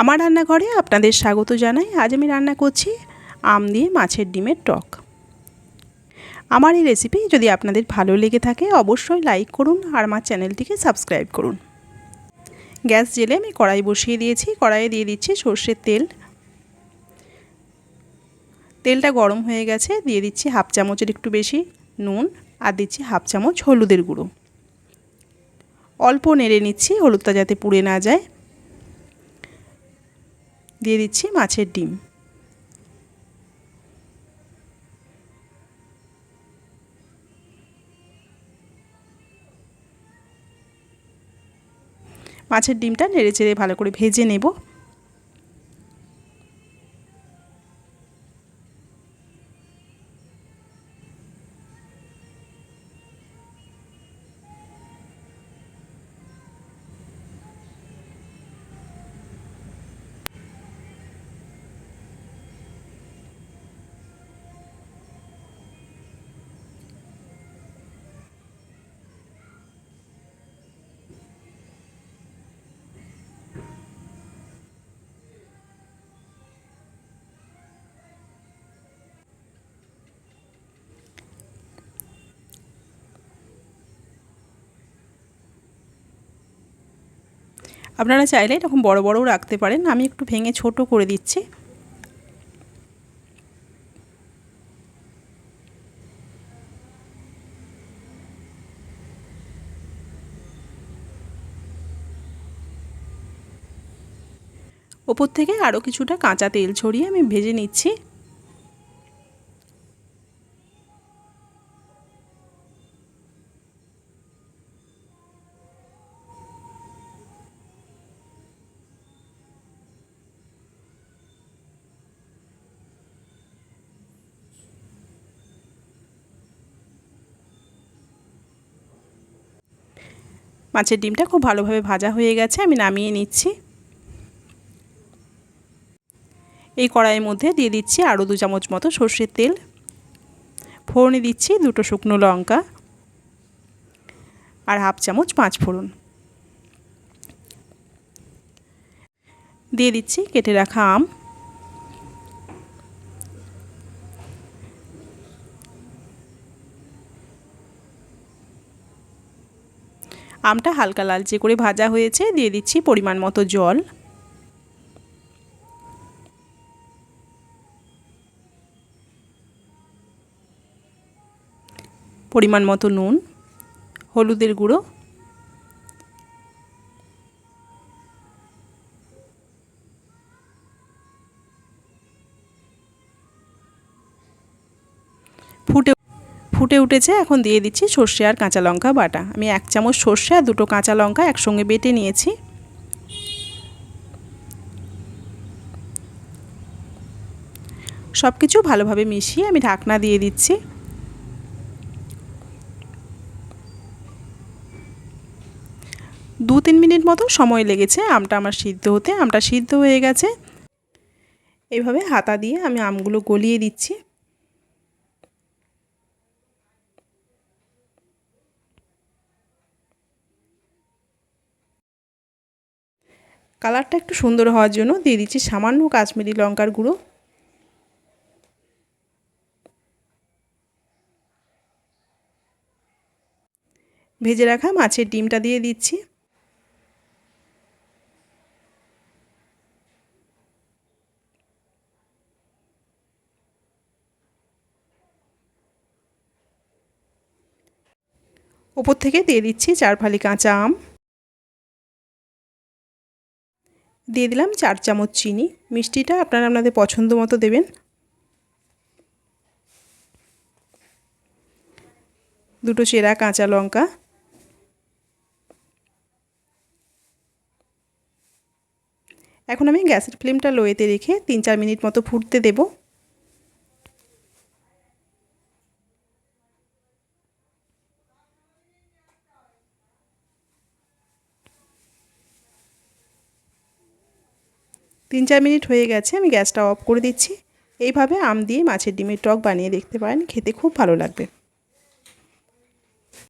আমার রান্নাঘরে আপনাদের স্বাগত জানাই। আজ আমি রান্না করছি আম দিয়ে মাছের ডিমের টক। আমার এই রেসিপি যদি আপনাদের ভালো লেগে থাকে অবশ্যই লাইক করুন আর আমার চ্যানেলটিকে সাবস্ক্রাইব করুন। গ্যাস জেলে আমি কড়াই বসিয়ে দিয়েছি। কড়াইয়ে দিয়ে দিচ্ছি সর্ষের তেল। তেলটা গরম হয়ে গেছে, দিয়ে দিচ্ছি হাফ চামচের একটু বেশি নুন আর দিচ্ছি হাফ চামচ হলুদের গুঁড়ো। অল্প নেড়ে নিচ্ছি হলুদটা যাতে পুড়ে না যায়। দিয়ে দিচ্ছি মাছের ডিম। মাছের ডিমটা নেড়েচেড়ে ভালো করে ভেজে নেব। আপনারা চাইলে এরকম বড় বড়ও রাখতে পারেন, আমি একটু ভেঙে ছোট করে দিচ্ছি। ওপর থেকে আরও কিছুটা কাঁচা তেল ছড়িয়ে আমি ভেজে নিচ্ছি। মাছের ডিমটা খুব ভালোভাবে ভাজা হয়ে গেছে, আমি নামিয়ে নিচ্ছি। এই কড়াইয়ের মধ্যে দিয়ে দিচ্ছি আরও 2 চামচ মতো সর্ষের তেল। ফোড়নে দিচ্ছি 2টো শুকনো লঙ্কা আর হাফ চামচ 5 ফোড়ন। দিয়ে দিচ্ছি কেটে রাখা আম। আমটা হালকা লালচে করে ভাজা হয়েছে, দিয়ে দিচ্ছি পরিমাণ মতো জল। পরিমাণ মতো নুন, হলুদের গুঁড়ো, ফুটে উঠেছে। এখন দিয়ে দিচ্ছি সর্ষে আর কাঁচা লঙ্কা বাটা। আমি 1 চামচ সর্ষে আর 2টো কাঁচা লঙ্কা একসঙ্গে বেটে নিয়েছি। সব কিছু ভালোভাবে মিশিয়ে আমি ঢাকনা দিয়ে দিচ্ছি। দু 3 মিনিট মতো সময় লেগেছে আমটা আমার সিদ্ধ হতে। আমটা সিদ্ধ হয়ে গেছে। এইভাবে হাতা দিয়ে আমি আমগুলো গলিয়ে দিচ্ছি। কালারটা একটু সুন্দর হওয়ার জন্য দিয়ে দিচ্ছি সামান্য কাশ্মীরি লঙ্কার গুঁড়ো। ভেজে রাখা মাছের ডিমটা দিয়ে দিচ্ছি। ওপর থেকে দিয়ে দিচ্ছি 4 ফালি কাঁচা আম। দিয়ে দিলাম 4 চামচ চিনি। মিষ্টিটা আপনারা আপনাদের পছন্দ মতো দেবেন। 2টো চেরা কাঁচা লঙ্কা। এখন আমি গ্যাসের ফ্লেমটা লোয়েতে রেখে 3-4 মিনিট মতো ফুটতে দেব। তিন 4 মিনিট হয়ে গেছে, আমি গ্যাসটা অফ করে দিচ্ছি। এইভাবে আম দিয়ে মাছের ডিমের টক বানিয়ে দেখতে পারেন, খেতে খুব ভালো লাগবে।